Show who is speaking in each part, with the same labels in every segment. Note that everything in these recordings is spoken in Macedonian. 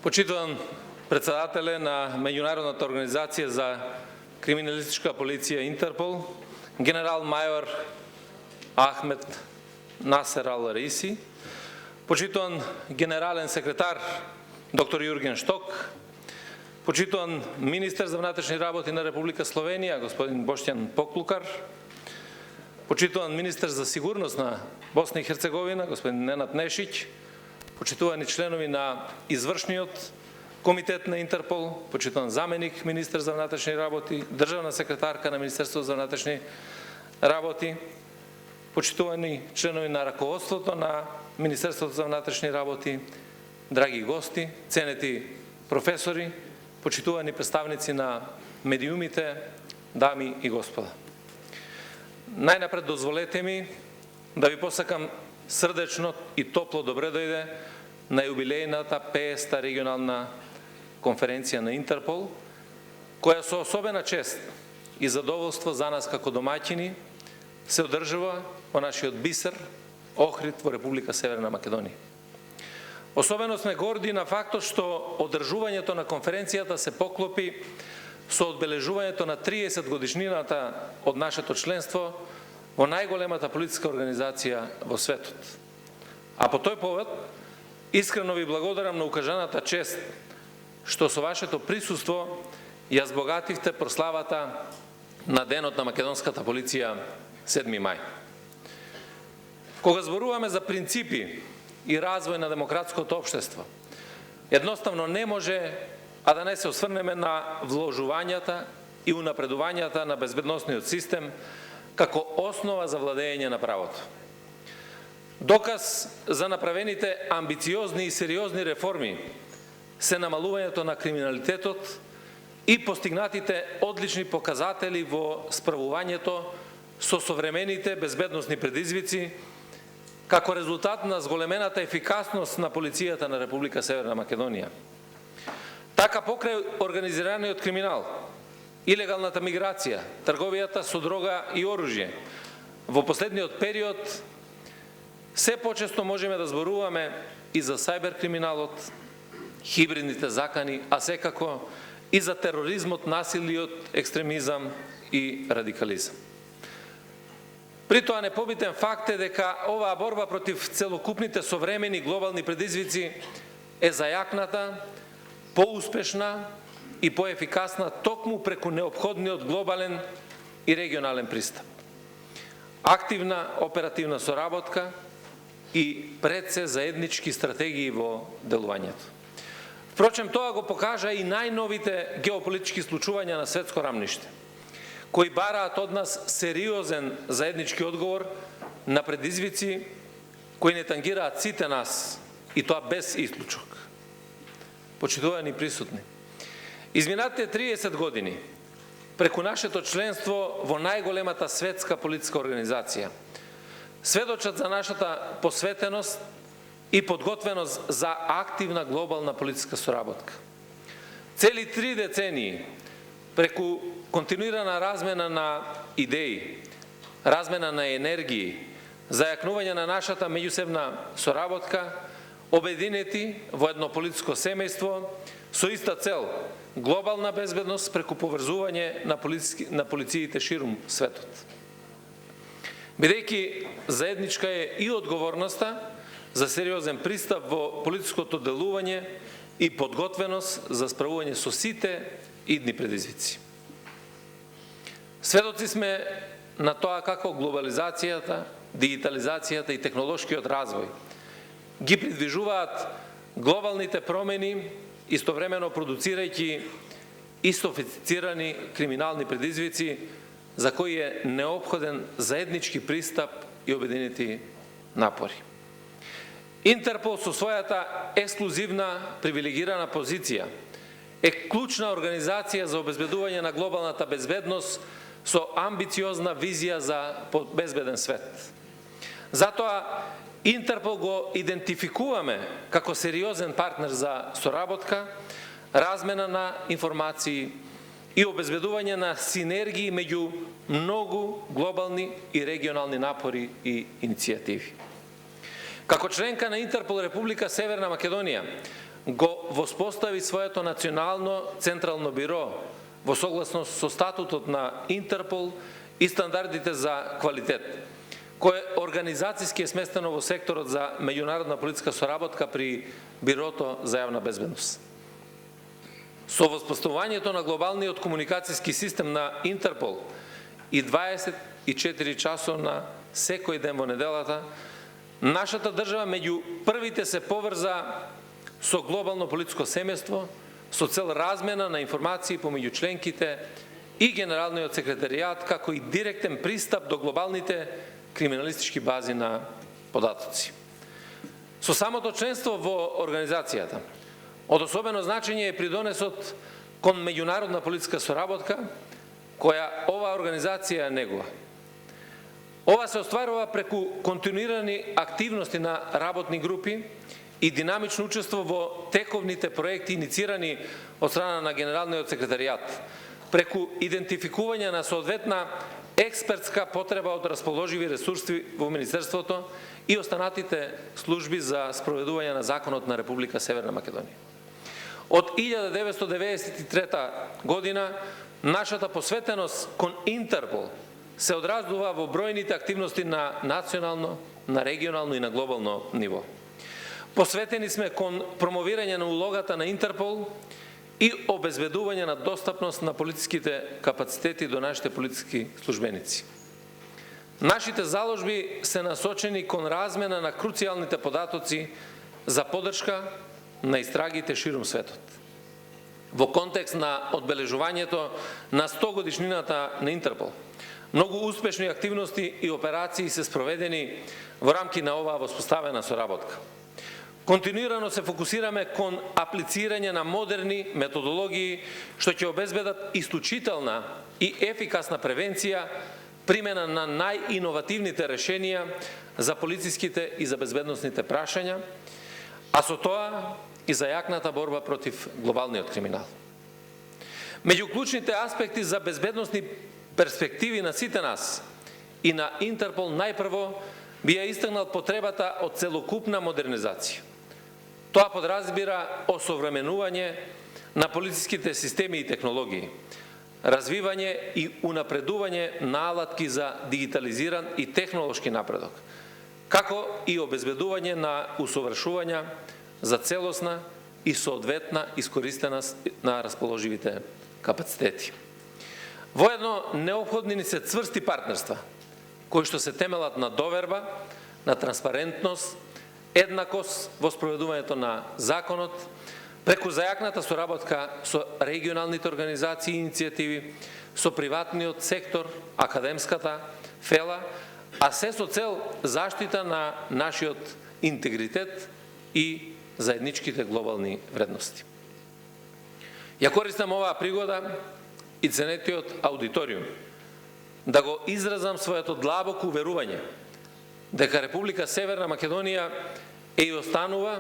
Speaker 1: Почитуван председателе на Меѓународната организација за криминалистичка полиција Интерпол, генерал-мајор Ахмед Насер Ал-Раиси, почитуван генерален секретар доктор Јурген Шток, почитуван министер за внатрешни работи на Република Словенија, господин Боштјан Поклукар, почитуван министер за сигурност на Босна и Херцеговина, господин Ненад Нешиќ, почитувани членови на извршниот комитет на Интерпол, почитуван заменик министер за внатрешни работи, државна секретарка на Министерството за внатрешни работи, почитувани членови на раководството на Министерството за внатрешни работи, драги гости, ценети професори, почитувани представници на медиумите, дами и господа. Најнапред дозволете ми да ви посакам срдечно и топло добре дојде на јубилејната 50-та регионална конференција на Интерпол, која со особена чест и задоволство за нас како домаќини се одржува во нашиот бисер, Охрид во Република Северна Македонија. Особено сме горди на фактот што одржувањето на конференцијата се поклопи со одбележувањето на 30 годишнината од нашето членство во најголемата политичка организација во светот. А по тој повод, искрено ви благодарам на укажаната чест што со вашето присуство ја збогативте прославата на Денот на македонската полиција 7 мај. Кога зборуваме за принципи и развој на демократското општество, едноставно не може а да не се осврнеме на вложувањата и унапредувањата на безбедносниот систем како основа за владење на правото. Доказ за направените амбициозни и сериозни реформи се намалувањето на криминалитетот и постигнатите одлични показатели во справувањето со современите безбедносни предизвици како резултат на зголемената ефикасност на полицијата на Република Северна Македонија. Така покрај организираниот криминал, илегалната миграција, трговијата со дрога и оружје, во последниот период се почесто можеме да зборуваме и за сајбер криминалот, хибридните закани, а секако и за тероризмот, насилиот, екстремизам и радикализам. При тоа непобитен факт е дека оваа борба против целокупните современи глобални предизвици е зајакната, поуспешна и поефикасна токму преку неопходниот глобален и регионален пристап. Активна оперативна соработка и пред се заеднички стратегии во делувањето. Впрочем, тоа го покажа и најновите геополитички случувања на светско рамниште, кои бараат од нас сериозен заеднички одговор на предизвици кои не тангираат сите нас, и тоа без исклучок. Почитувани присутни, изминатите 30 години, преку нашето членство во најголемата светска политичка организација, сведочат за нашата посветеност и подготвеност за активна глобална политичка соработка. Цели 3 децении, преку континуирана размена на идеи, размена на енергии, зајакнување на нашата меѓусебна соработка, обединети во едно политичко семејство со иста цел – глобална безбедност преку поврзување на полициите ширум светот. Бидејќи заедничка е и одговорноста за сериозен пристап во политичкото делување и подготвеност за справување со сите идни предизвици. Сведоци сме на тоа како глобализацијата, дигитализацијата и технолошкиот развој ги придвижуваат глобалните промени, истовремено продуцирајќи и софистицирани криминални предизвици за кои е неопходен заеднички пристап и обединети напори. Интерпол со својата ексклузивна привилегирана позиција е клучна организација за обезбедување на глобалната безбедност со амбициозна визија за безбеден свет. Затоа Интерпол го идентификуваме како сериозен партнер за соработка, размена на информации и обезбедување на синергии меѓу многу глобални и регионални напори и иницијативи. Како членка на Интерпол Република Северна Македонија го воспостави своето национално централно биро во согласност со статутот на Интерпол и стандардите за квалитет, кое организацијски е сместено во секторот за меѓународна политичка соработка при Бирото за јавна безбедност. Со воспоставувањето на глобалниот комуникацијски систем на Интерпол и 24 часов на секој ден во неделата, нашата држава меѓу првите се поврза со глобално политичко семејство, со цел размена на информации помеѓу членките и Генералниот секретаријат, како и директен пристап до глобалните криминалистички бази на податоци. Со самото членство во организацијата, од особено значење е придонесот кон меѓународна политичка соработка, која оваа организација негува. Ова се остварува преку континуирани активности на работни групи и динамично учество во тековните проекти иницирани од страна на Генералниот секретаријат, преку идентификување на соодветна експертска потреба од расположиви ресурси во Министерството и останатите служби за спроведување на законот на Република Северна Македонија. Од 1993 година нашата посветеност кон Интерпол се одразува во бројните активности на национално, на регионално и на глобално ниво. Посветени сме кон промовирање на улогата на Интерпол и обезбедување на достапност на политичките капацитети до нашите политички службеници. Нашите заложби се насочени кон размена на круцијалните податоци за поддршка на истрагите ширум светот. Во контекст на одбележувањето на 100 годишнината на Интерпол, многу успешни активности и операции се спроведени во рамки на оваа воспоставена соработка. Континуирано се фокусираме кон аплицирање на модерни методологии што ќе обезбедат исклучителна и ефикасна превенција, примена на најиновативните решенија за полициските и за безбедносните прашања, а со тоа и за јакната борба против глобалниот криминал. Меѓу клучните аспекти за безбедносни перспективи на сите нас и на Интерпол најпрво би ја истакнал потребата од целокупна модернизација. Тоа подразбира осовременување на полициските системи и технологии, развивање и унапредување на алатки за дигитализиран и технолошки напредок, како и обезбедување на усовршувања за целосна и соодветна искористеност на расположивите капацитети. Воедно неопходни ни се цврсти партнерства, кои што се темелат на доверба, на транспарентност, еднакост во спроведувањето на законот, преку зајакната соработка со регионалните организации и иницијативи, со приватниот сектор, академската фела, а се со цел заштита на нашиот интегритет и заедничките глобални вредности. Ја користам оваа пригода и ценетиот аудиториум да го изразам своето длабоко уверување дека Република Северна Македонија е и останува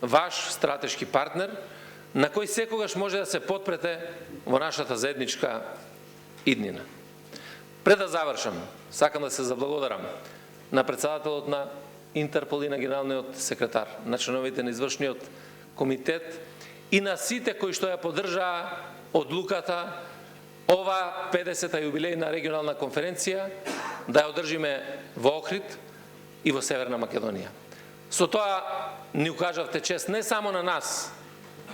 Speaker 1: ваш стратешки партнер на кој секогаш може да се потпрете во нашата заедничка иднина. Пред да завршам, сакам да се заблагодарам на председателот на Интерпол и на генералниот секретар, на членовите на извршниот комитет и на сите кои што ја поддржаа одлуката ова 50-та јубилејна регионална конференција да ја одржиме во Охрид и во Северна Македонија. Со тоа ни укажавте чест не само на нас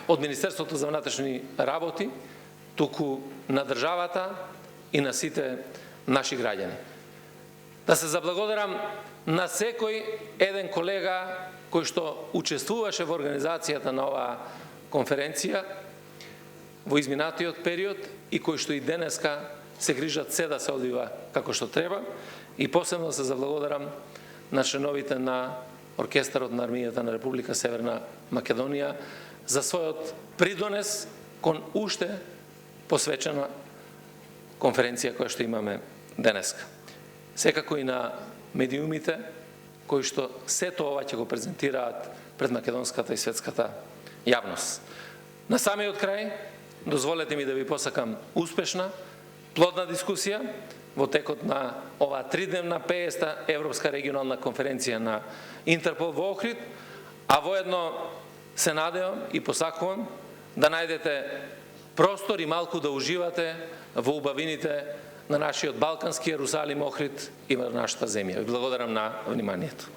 Speaker 1: од Министерството за внатрешни работи, туку на државата и на сите наши граѓани. Да се заблагодарам на секој еден колега кој што учествуваше во организацијата на оваа конференција во изминатиот период и кој што и денеска се грижат се да се одвива како што треба, и посебно се заблагодарам на членовите на Оркестарот на армијата на Република Северна Македонија за својот придонес кон уште посвечена конференција која што имаме денеска. Секако и на медиумите кои што сето ова ќе го презентираат пред македонската и светската јавност. На самиот крај, дозволете ми да ви посакам успешна, плодна дискусија во текот на оваа 3-дневна 50-та Европска регионална конференција на Интерпол во Охрид, а воедно се надевам и посакувам да најдете простор и малку да уживате во убавините на нашиот балкански Јерусалим Охрид и на нашата земја. Ви благодарам на вниманието.